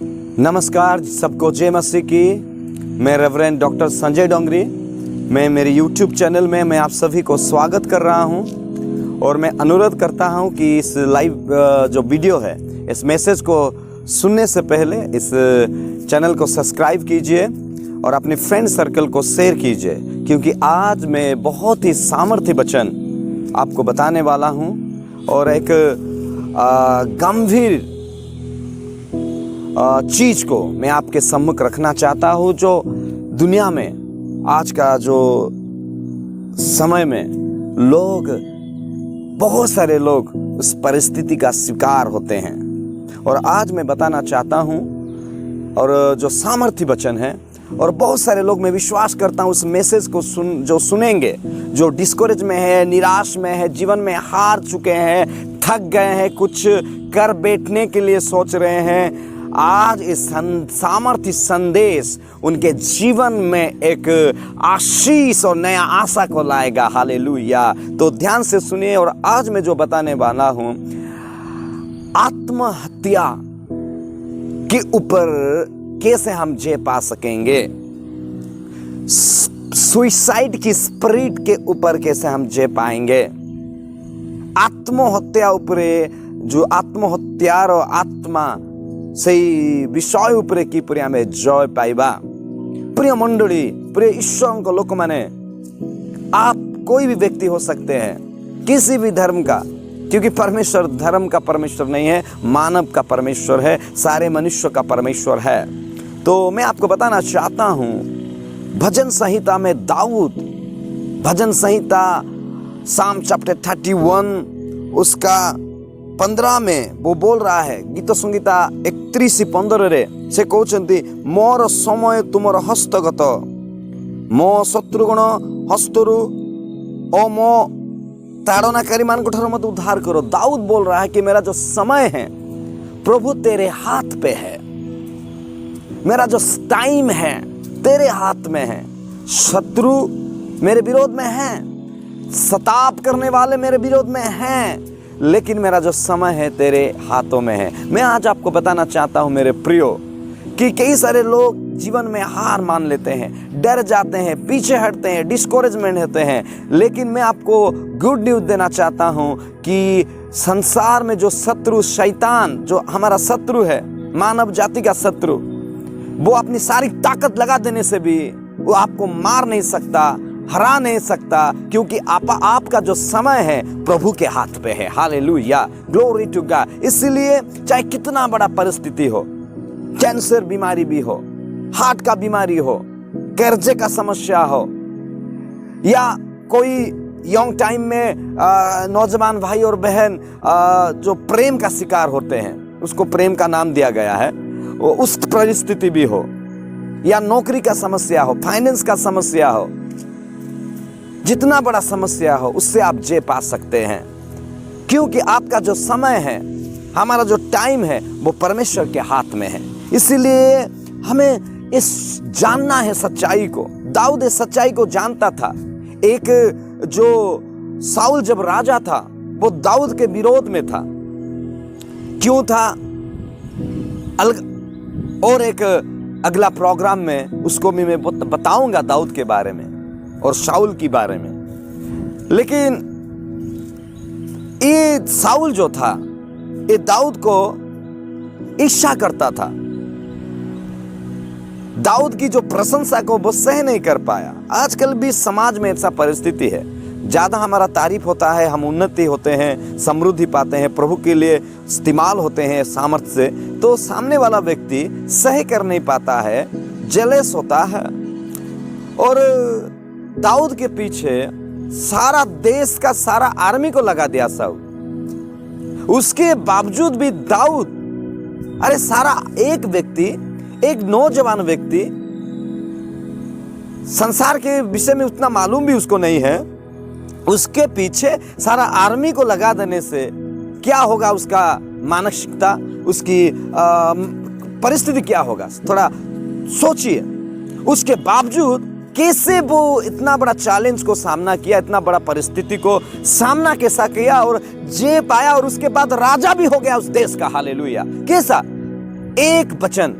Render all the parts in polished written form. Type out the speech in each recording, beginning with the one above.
नमस्कार सबको, जय मसीह की। मैं रेवरेंड डॉक्टर संजय डोंगरी। मैं मेरे यूट्यूब चैनल में मैं आप सभी को स्वागत कर रहा हूं और मैं अनुरोध करता हूं कि इस लाइव जो वीडियो है, इस मैसेज को सुनने से पहले इस चैनल को सब्सक्राइब कीजिए और अपने फ्रेंड सर्कल को शेयर कीजिए, क्योंकि आज मैं बहुत ही सामर्थ्य वचन आपको बताने वाला हूं और एक गंभीर चीज को मैं आपके सम्मुख रखना चाहता हूं, जो दुनिया में आज का जो समय में बहुत सारे लोग उस परिस्थिति का शिकार होते हैं। और आज मैं बताना चाहता हूं, और जो सामर्थ्य वचन है, और बहुत सारे लोग, मैं विश्वास करता हूं उस मैसेज को जो सुनेंगे, जो डिस्करेज में है, निराश में है, जीवन में हार चुके हैं, थक गए हैं, कुछ कर बैठने के लिए सोच रहे हैं, आज इस सामर्थ्य संदेश उनके जीवन में एक आशीष और नया आशा को लाएगा। हालेलुया। तो ध्यान से सुनिए। और आज मैं जो बताने वाला हूं, आत्महत्या के ऊपर कैसे हम जय पा सकेंगे, सुसाइड की स्पिरिट के ऊपर कैसे हम जय पाएंगे, आत्महत्या ऊपर, जो आत्महत्यार और आत्मा सेई विषय उपरे किपरि आमे जय पाइबा। प्रिय मंडली, प्रिय ईश्वर को लोक माने, आप कोई भी व्यक्ति हो सकते हैं, किसी भी धर्म का, क्योंकि परमेश्वर धर्म का परमेश्वर नहीं है, मानव का परमेश्वर है, सारे मनुष्य का परमेश्वर है। तो मैं आपको बताना चाहता हूं, भजन संहिता में दाऊद, भजन संहिता साम चैप्टर 31 उसका 15 में वो बोल रहा है, गीत संगीता 31:15 रे से कहते, मोर समय तुमर हस्तगत, मो शत्रुगण हस्तरु ओ मो ताड़नाकारी मान ठार मत उद्धार करो। दाऊद बोल रहा है कि मेरा जो समय है प्रभु तेरे हाथ पे है, मेरा जो टाइम है तेरे हाथ में है। शत्रु मेरे विरोध में है, सताप करने वाले मेरे विरोध में हैं, लेकिन मेरा जो समय है तेरे हाथों में है। मैं आज आपको बताना चाहता हूं मेरे प्रियो, कि कई सारे लोग जीवन में हार मान लेते हैं, डर जाते हैं, पीछे हटते हैं, डिस्करेजमेंट होते हैं। लेकिन मैं आपको गुड न्यूज़ देना चाहता हूं कि संसार में जो शत्रु, शैतान जो हमारा शत्रु है, मानव जाति का शत्रु, वो अपनी सारी ताकत लगा देने से भी वो आपको मार नहीं सकता, हरा नहीं सकता, क्योंकि आपका जो समय है प्रभु के हाथ पे है। Hallelujah, glory to God. इसलिए चाहे कितना बड़ा परिस्थिति हो, कैंसर बीमारी भी हो, हार्ट का बीमारी हो, कर्जे का समस्या हो, या कोई यंग टाइम में नौजवान भाई और बहन जो प्रेम का शिकार होते हैं, उसको प्रेम का नाम दिया गया है, उस परिस्थिति भी हो, या नौकरी का समस्या हो, फाइनेंस का समस्या हो, जितना बड़ा समस्या हो, उससे आप जय पा सकते हैं, क्योंकि आपका जो समय है, हमारा जो टाइम है, वो परमेश्वर के हाथ में है। इसीलिए हमें इस जानना है सच्चाई को। दाऊद इस सच्चाई को जानता था। एक जो साउल जब राजा था, वो दाऊद के विरोध में था। क्यों था? और एक अगला प्रोग्राम में उसको भी मैं बताऊंगा दाऊद के बारे में और शाऊल के बारे में। लेकिन ये शाऊल जो था, ये दाऊद को ईर्ष्या करता था। दाऊद की जो प्रशंसा को वो सह नहीं कर पाया। आजकल भी समाज में ऐसा परिस्थिति है, ज्यादा हमारा तारीफ होता है, हम उन्नति होते हैं, समृद्धि पाते हैं, प्रभु के लिए इस्तेमाल होते हैं सामर्थ्य से, तो सामने वाला व्यक्ति सह कर नहीं पाता है, जेलस होता है। और दाऊद के पीछे सारा देश का सारा आर्मी को लगा दिया शाऊल। उसके बावजूद भी दाऊद, अरे सारा एक व्यक्ति, एक नौजवान व्यक्ति, संसार के विषय में उतना मालूम भी उसको नहीं है, उसके पीछे सारा आर्मी को लगा देने से क्या होगा, उसका मानसिकता, उसकी परिस्थिति क्या होगा, थोड़ा सोचिए। उसके बावजूद कैसे वो इतना बड़ा चैलेंज को सामना किया, इतना बड़ा परिस्थिति को सामना कैसा किया और जे पाया, और उसके बाद राजा भी हो गया उस देश का। हालेलुया। कैसा? एक वचन,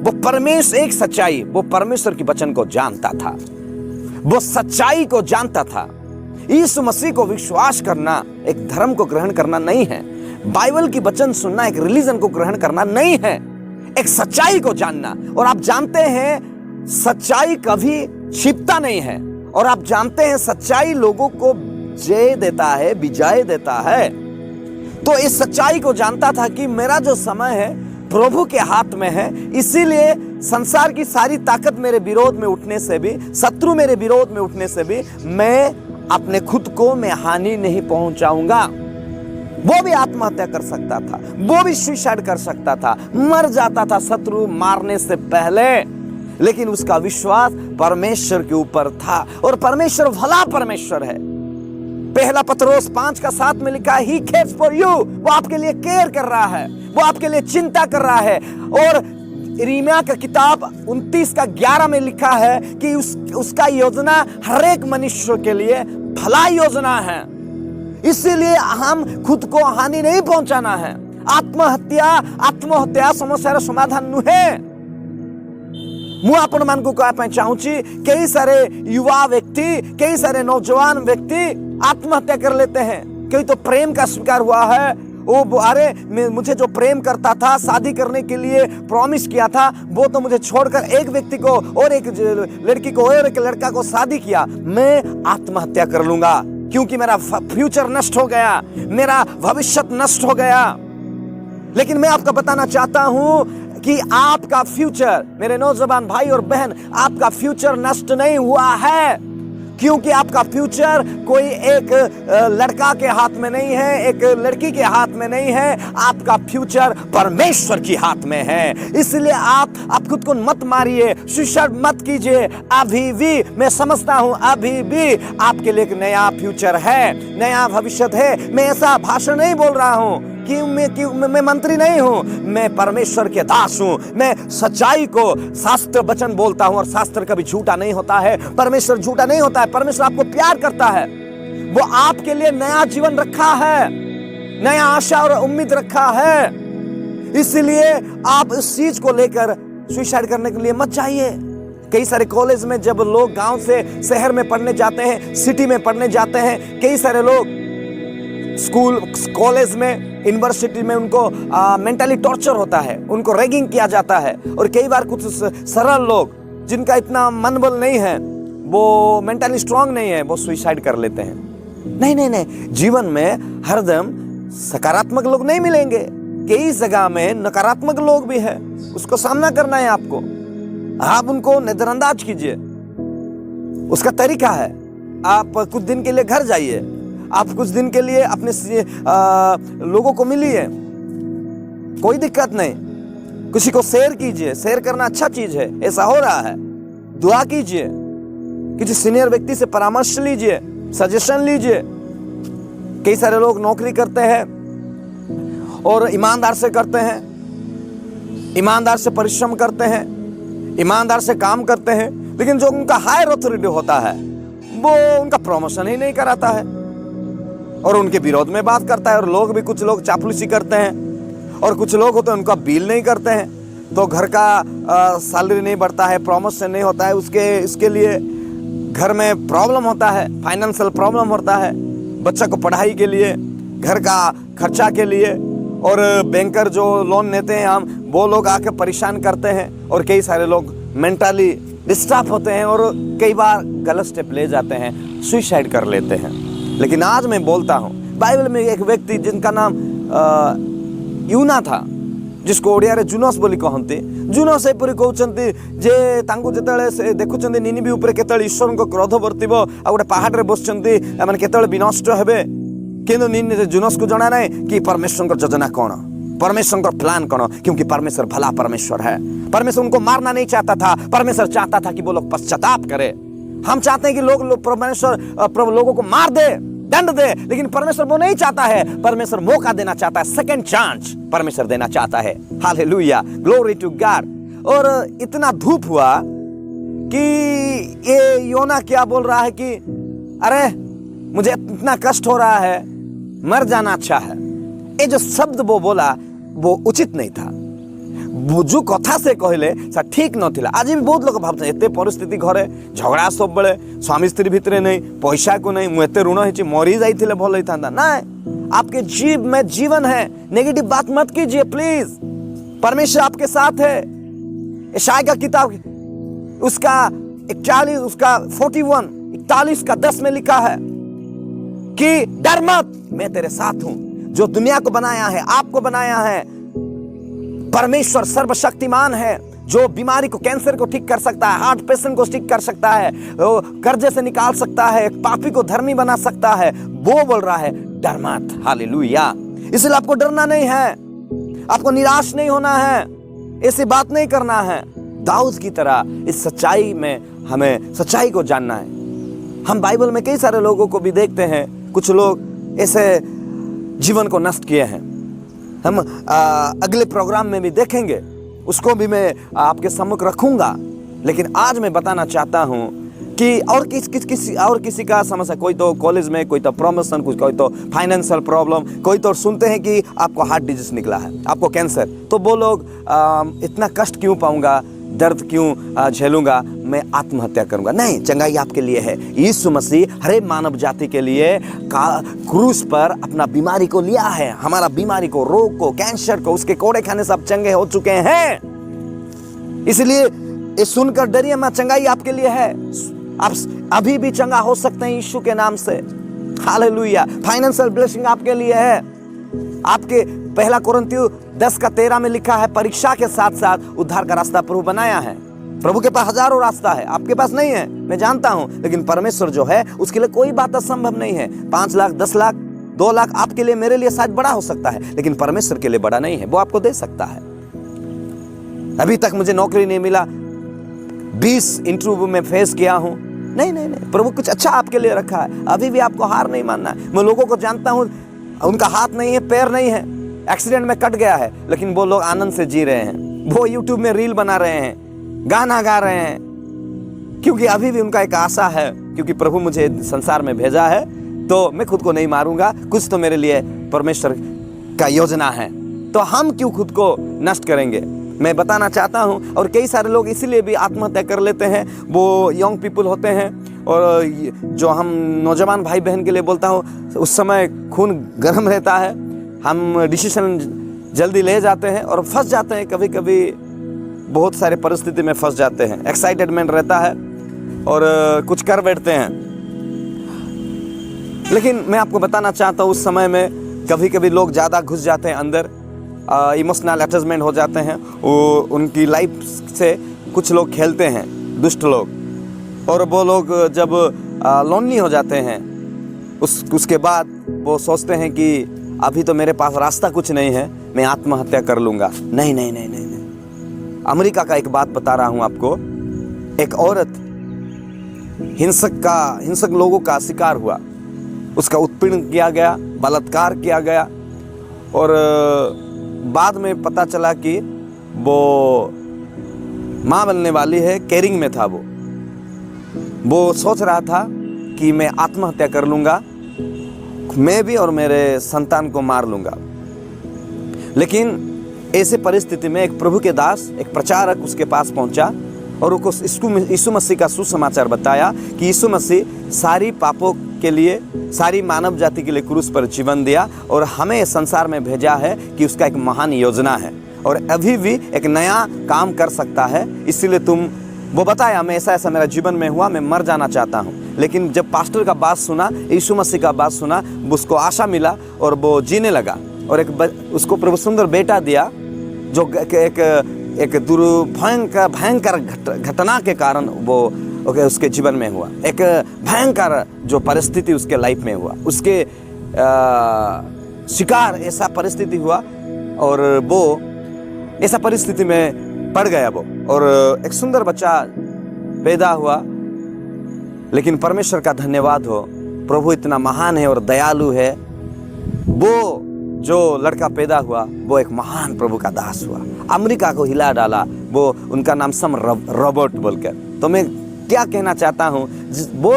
वो परमेश्वर, एक सच्चाई, वो परमेश्वर की वचन को जानता था, वो सच्चाई को जानता था। यीशु मसीह को विश्वास करना एक धर्म को ग्रहण करना नहीं है, बाइबल की वचन सुनना एक रिलीजन को ग्रहण करना नहीं है, एक सच्चाई को जानना। और आप जानते हैं सच्चाई कभी छिपता नहीं है, और आप जानते हैं सच्चाई लोगों को जय देता है, विजय देता है। तो इस सच्चाई को जानता था कि मेरा जो समय है प्रभु के हाथ में है, इसीलिए संसार की सारी ताकत मेरे विरोध में उठने से भी, शत्रु मेरे विरोध में उठने से भी, मैं अपने खुद को मैं हानि नहीं पहुंचाऊंगा। वो भी आत्महत्या कर सकता था, वो भी सुसाइड कर सकता था, मर जाता था शत्रु मारने से पहले, लेकिन उसका विश्वास परमेश्वर के ऊपर था। और परमेश्वर भला परमेश्वर है। पहला पत्रोस 5:7 में लिखा है, He cares for you, वो आपके लिए केयर कर रहा है, वो आपके लिए चिंता कर रहा है। और यिर्मयाह का किताब 29:11 में लिखा है कि उसका योजना हर एक मनुष्य के लिए भला योजना है। इसीलिए हम खुद को हानि नहीं पहुंचाना है। आत्महत्या समस्या समाधान नुहे। ମୁଁ ଆପଣମାନଙ୍କୁ କହିବା ପାଇଁ चाहूँगी, कई सारे युवा व्यक्ति, कई सारे नौजवान व्यक्ति आत्महत्या कर लेते हैं। कोई तो प्रेम का शिकार हुआ है, वो अरे मुझे जो प्रेम करता था, शादी करने के लिए प्रॉमिस किया था, वो तो मुझे छोड़कर एक व्यक्ति को और एक लड़की को और एक लड़का को शादी किया, मैं आत्महत्या कर लूंगा क्योंकि मेरा फ्यूचर नष्ट हो गया, मेरा भविष्य नष्ट हो गया। लेकिन मैं आपको बताना चाहता हूं कि आपका फ्यूचर, मेरे नौजवान भाई और बहन, आपका फ्यूचर नष्ट नहीं हुआ है, क्योंकि आपका फ्यूचर कोई एक लड़का के हाथ में नहीं है, एक लड़की के हाथ में नहीं है, आपका फ्यूचर परमेश्वर के हाथ में है। इसलिए आप खुद को मत मारिए, सुसाइड मत कीजिए। अभी भी मैं समझता हूं, अभी भी आपके लिए एक नया फ्यूचर है, नया भविष्य है। मैं ऐसा भाषण नहीं बोल रहा हूं कि मैं मंत्री नहीं हूं, मैं परमेश्वर के दास हूं। मैं सच्चाई को शास्त्र वचन बोलता हूं, और शास्त्र कभी झूठा नहीं होता है, परमेश्वर झूठा नहीं होता है। परमेश्वर आपको प्यार करता है, वो आपके लिए नया जीवन रखा है, नया आशा और उम्मीद रखा है। इसलिए आप इस चीज को लेकर सुसाइड करने के लिए मत जाइए। कई सारे कॉलेज में जब लोग गांव से शहर में पढ़ने जाते हैं, सिटी में पढ़ने जाते हैं, कई सारे लोग स्कूल, कॉलेज में, यूनिवर्सिटी में उनको मेंटली टॉर्चर होता है, उनको रैगिंग किया जाता है। और कई बार कुछ सरल लोग जिनका इतना मनबल नहीं है, वो मेंटली स्ट्रांग नहीं है, वो सुसाइड कर लेते हैं। नहीं, जीवन में हरदम सकारात्मक लोग नहीं मिलेंगे, कई जगह में नकारात्मक लोग भी है, उसको सामना करना है आपको। आप उनको नजरअंदाज कीजिए, उसका तरीका है। आप कुछ दिन के लिए घर जाइए, आप कुछ दिन के लिए अपने लोगों को मिलिए, कोई दिक्कत नहीं। किसी को शेयर कीजिए, शेयर करना अच्छा चीज है, ऐसा हो रहा है। दुआ कीजिए, किसी सीनियर व्यक्ति से परामर्श लीजिए, सजेशन लीजिए। कई सारे लोग नौकरी करते हैं और ईमानदार से करते हैं, ईमानदार से परिश्रम करते हैं, ईमानदार से काम करते हैं, लेकिन जो उनका हायर अथॉरिटी होता है वो उनका प्रमोशन ही नहीं कराता है और उनके विरोध में बात करता है। और लोग भी, कुछ लोग चापलूसी करते हैं, और कुछ लोग होते हैं उनका बिल नहीं करते हैं, तो घर का सैलरी नहीं बढ़ता है, प्रमोशन नहीं होता है, इसके लिए घर में प्रॉब्लम होता है, फाइनेंशियल प्रॉब्लम होता है, बच्चा को पढ़ाई के लिए, घर का खर्चा के लिए। और बैंकर जो लोन लेते हैं हम, वो लोग आके परेशान करते हैं, और कई सारे लोग मेंटली डिस्टर्ब होते हैं और कई बार गलत स्टेप ले जाते हैं, सुसाइड कर लेते हैं। लेकिन आज मैं बोलता हूं, बाइबल में एक व्यक्ति जिनका नाम यूना था, जिसको ओडिया रे जुनस बोली कहते, जुनस एपरि कहउचंती जे तांको जेतले से देखुचंती निनिबी ऊपर केतले ईश्वर को क्रोध वर्तिबो, आ गोटे पहाड़ रे बसचंती, माने केतले विनष्ट हेबे। किंतु जुनस को जाना नहीं कि परमेश्वर का योजना कौन, परमेश्वर का प्लान कौन, क्योंकि परमेश्वर भला परमेश्वर है। परमेश्वर उनको मारना नहीं चाहता था, परमेश्वर चाहता था कि वो लोग पश्चाताप करे। हम चाहते हैं कि परमेश्वर लोगों को मार दे, दंड दे, लेकिन परमेश्वर वो नहीं चाहता है। परमेश्वर मौका देना चाहता है, सेकंड चांस परमेश्वर देना चाहता है। Hallelujah, glory to God. और इतना धूप हुआ कि ये योना क्या बोल रहा है कि अरे मुझे इतना कष्ट हो रहा है, मर जाना अच्छा है। ये जो शब्द वो बोला वो उचित नहीं था। जो कथा से कहले सा ठीक नथिला। आज भी बहुत लोग भाबते एते परिस्थिति घरे झगड़ा सब बेले स्वामी स्त्री भितरे नहीं, पैसा को नहीं, मु एते ऋण होची मरी जाइथिले भल होइतांदा ना। आपके जीव में जीवन है, नेगेटिव बात मत कीजिए प्लीज। परमेश्वर आपके साथ है। यशायाह का किताब उसका 41 उसका 41 का 10 में लिखा है कि डर मत, मैं तेरे साथ हूं। जो दुनिया को बनाया है, आपको बनाया है, परमेश्वर सर्वशक्तिमान है। जो बीमारी को, कैंसर को ठीक कर सकता है, हार्ट पेशेंट को ठीक कर सकता है, कर्जे से निकाल सकता है, पापी को धर्मी बना सकता है, वो बोल रहा है डर मत। हालेलुया। इसलिए आपको डरना नहीं है, आपको निराश नहीं होना है, ऐसी बात नहीं करना है। दाऊद की तरह इस सच्चाई में हमें सच्चाई को जानना है। हम बाइबल में कई सारे लोगों को भी देखते हैं, कुछ लोग ऐसे जीवन को नष्ट किए हैं। हम अगले प्रोग्राम में भी देखेंगे, उसको भी मैं आपके सम्मुख रखूंगा। लेकिन आज मैं बताना चाहता हूं कि और किसी का समस्या, कोई तो कॉलेज में, कोई तो प्रमोशन, कोई तो फाइनेंशियल प्रॉब्लम, कोई तो सुनते हैं कि आपको हार्ट डिजीज निकला है, आपको कैंसर, तो वो लोग इतना कष्ट क्यों पाऊंगा, दर्द क्यों झेलूंगा, मैं आत्महत्या करूंगा। नहीं, चंगाई आपके लिए है। यीशु मसीह हरे मानव जाति के लिए क्रूस पर अपना बीमारी को लिया है, हमारा बीमारी को, रोग को, कैंसर को, उसके कोड़े खाने से आप चंगे हो चुके हैं। इसलिए ये सुनकर डरिए मत, चंगाई आपके लिए है। आप अभी भी चंगा हो सकते हैं यीशु के नाम से। हालेलुया। फाइनेंशियल ब्लेसिंग आपके लिए है। आपके 1 कोरिन्थियों 10 का 13 में लिखा है, परीक्षा के साथ साथ उद्धार का रास्ता प्रभु बनाया है। प्रभु के पास हजारों रास्ता है, आपके पास नहीं है, मैं जानता हूं, लेकिन परमेश्वर जो है उसके लिए कोई बात असंभव नहीं है। 5 लाख, 10 लाख, 2 लाख आपके लिए, मेरे लिए शायद बड़ा हो सकता है, लेकिन परमेश्वर के लिए बड़ा नहीं है। वो आपको दे सकता है। अभी तक मुझे नौकरी नहीं मिला, 20 इंटरव्यू में फेस किया हूं, नहीं, प्रभु कुछ अच्छा आपके लिए रखा है। अभी भी आपको हार नहीं मानना है। मैं लोगों को जानता हूं, उनका हाथ नहीं है, पैर नहीं है, एक्सीडेंट में कट गया है, लेकिन वो लोग आनंद से जी रहे हैं। वो यूट्यूब में रील बना रहे हैं, गाना गा रहे हैं, क्योंकि अभी भी उनका एक आशा है, क्योंकि प्रभु मुझे संसार में भेजा है, तो मैं खुद को नहीं मारूंगा, कुछ तो मेरे लिए परमेश्वर का योजना है, तो हम क्यों खुद को नष्ट करेंगे। मैं बताना चाहता हूं, और कई सारे लोग इसीलिए भी आत्महत्या कर लेते हैं। वो यंग पीपल होते हैं, और जो हम नौजवान भाई बहन के लिए बोलता हूं, उस समय खून गर्म रहता है, हम डिसीजन जल्दी ले जाते हैं और फंस जाते हैं। कभी कभी बहुत सारे परिस्थिति में फंस जाते हैं, एक्साइटेडमेंट रहता है और कुछ कर बैठते हैं। लेकिन मैं आपको बताना चाहता हूँ, उस समय में कभी कभी लोग ज़्यादा घुस जाते हैं अंदर, इमोशनल अटैचमेंट हो जाते हैं। वो उनकी लाइफ से कुछ लोग खेलते हैं, दुष्ट लोग, और वो लोग जब लोनली हो जाते हैं, उसके बाद वो सोचते हैं कि अभी तो मेरे पास रास्ता कुछ नहीं है, मैं आत्महत्या कर लूँगा। नहीं। अमेरिका का एक बात बता रहा हूँ आपको। एक औरत हिंसक लोगों का शिकार हुआ, उसका उत्पीड़न किया गया, बलात्कार किया गया, और बाद में पता चला कि वो माँ बनने वाली है, केयरिंग में था। वो सोच रहा था कि मैं आत्महत्या कर लूँगा, मैं भी और मेरे संतान को मार लूँगा। लेकिन ऐसे परिस्थिति में एक प्रभु के दास, एक प्रचारक उसके पास पहुंचा और उसको यीशु मसीह का सुसमाचार बताया कि यीशु मसीह सारी पापों के लिए, सारी मानव जाति के लिए क्रूस पर जीवन दिया, और हमें संसार में भेजा है कि उसका एक महान योजना है और अभी भी एक नया काम कर सकता है। इसीलिए वो बताया, मैं ऐसा मेरा जीवन में हुआ, मैं मर जाना चाहता हूँ। लेकिन जब पास्टर का बात सुना, यीशु मसीह का बात सुना, उसको आशा मिला और वो जीने लगा, और उसको प्रभु सुंदर बेटा दिया, जो एक भयंकर घटना के कारण वो उसके जीवन में हुआ। एक भयंकर जो परिस्थिति उसके लाइफ में हुआ, उसके शिकार ऐसा परिस्थिति हुआ, और वो ऐसा परिस्थिति में पड़ गया वो, और एक सुंदर बच्चा पैदा हुआ। लेकिन परमेश्वर का धन्यवाद हो, प्रभु इतना महान है और दयालु है। वो जो लड़का पैदा हुआ, वो एक महान प्रभु का दास हुआ, अमेरिका को हिला डाला। वो उनका नाम सम रॉबर्ट बोलकर। तो मैं क्या कहना चाहता हूँ, वो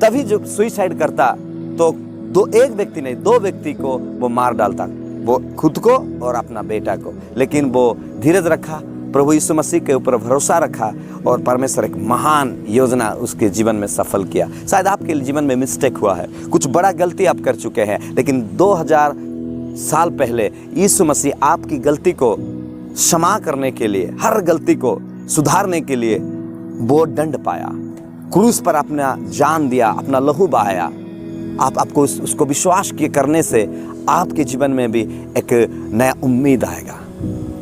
तभी जो सुइसाइड करता तो एक व्यक्ति नहीं, 2 व्यक्ति को वो मार डालता। वो खुद को और अपना बेटा को, लेकिन वो धीरज रखा, प्रभु यीशु मसीह के ऊपर भरोसा रखा और परमेश्वर एक महान योजना उसके जीवन में सफल किया। शायद आपके जीवन में मिस्टेक हुआ है, कुछ बड़ा गलती आप कर चुके हैं, लेकिन 2000 साल पहले यीशु मसीह आपकी गलती को क्षमा करने के लिए, हर गलती को सुधारने के लिए वो दंड पाया, क्रूस पर अपना जान दिया, अपना लहू बहाया। आपको उसको विश्वास के करने से आपके जीवन में भी एक नया उम्मीद आएगा,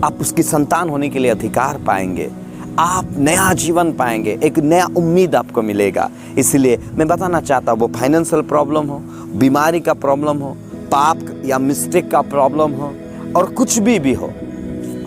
आप उसकी संतान होने के लिए अधिकार पाएंगे, आप नया जीवन पाएंगे, एक नया उम्मीद आपको मिलेगा। इसलिए मैं बताना चाहता हूँ, वो फाइनेंशियल प्रॉब्लम हो, बीमारी का प्रॉब्लम हो, पाप या मिस्टेक का प्रॉब्लम हो और कुछ भी हो,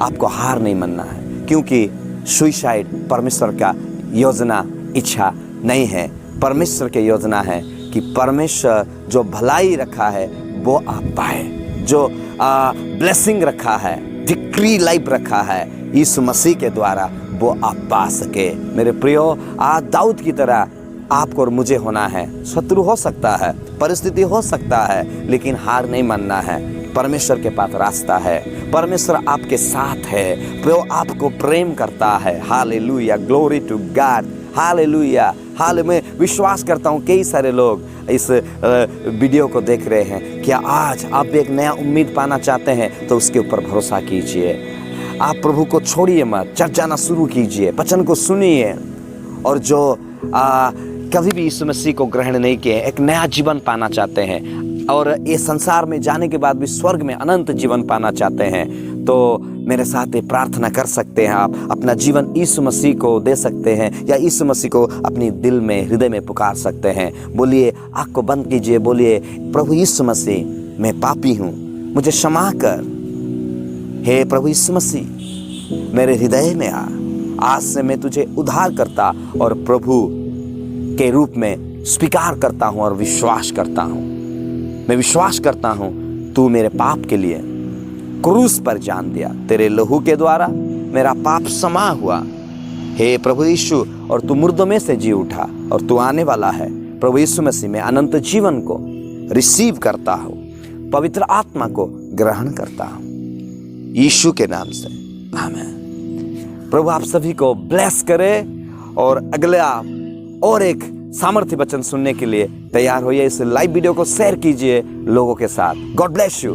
आपको हार नहीं मानना है, क्योंकि सुसाइड परमेश्वर का योजना इच्छा नहीं है। परमेश्वर की योजना है कि परमेश्वर जो भलाई रखा है वो आप पाए, जो ब्लेसिंग रखा है, विक्ट्री लाइफ रखा है यीशु मसीह के द्वारा, वो आप पा सके। मेरे प्रियो, आज दाऊद की तरह आपको और मुझे होना है। शत्रु हो सकता है, परिस्थिति हो सकता है, लेकिन हार नहीं मानना है। परमेश्वर के पास रास्ता है, परमेश्वर आपके साथ है, वो आपको प्रेम करता है। Hallelujah, glory to God, hallelujah. मैं विश्वास करता हूँ कई सारे लोग इस वीडियो को देख रहे हैं। क्या आज आप एक नया उम्मीद पाना चाहते हैं तो उसके ऊपर भरोसा कीजिए। आप प्रभु को छोड़िए मत, चर्च जाना शुरू कीजिए, वचन को सुनिए, और जो कभी भी यीशु मसीह को ग्रहण नहीं किए, एक नया जीवन पाना चाहते हैं और ये संसार में जाने के बाद भी स्वर्ग में अनंत जीवन पाना चाहते हैं, तो मेरे साथ ये प्रार्थना कर सकते हैं। आप अपना जीवन यीशु मसीह को दे सकते हैं, या यीशु मसीह को अपनी दिल में, हृदय में पुकार सकते हैं। बोलिए, आँख को बंद कीजिए, बोलिए, प्रभु यीशु मसीह, मैं पापी हूँ, मुझे क्षमा कर। हे प्रभु यीशु मसीह, मेरे हृदय में आ, आज से मैं तुझे उद्धार करता और प्रभु के रूप में स्वीकार करता हूँ और विश्वास करता हूँ। मैं विश्वास करता हूँ तू मेरे पाप के लिए क्रूस पर जान दिया, तेरे लहू के द्वारा मेरा पाप क्षमा हुआ। हे प्रभु यीशु, और तू मुर्दों में से जी उठा और तू आने वाला है। प्रभु यीशु मसीह में अनंत जीवन को रिसीव करता हूँ, पवित्र आत्मा को ग्रहण करता हूँ, यीशु के नाम से, आमीन। प्रभु आप सभी को ब्लेस करे, और अगला और एक सामर्थ्य वचन सुनने के लिए तैयार होइए। इस लाइव वीडियो को शेयर कीजिए लोगों के साथ। God bless you.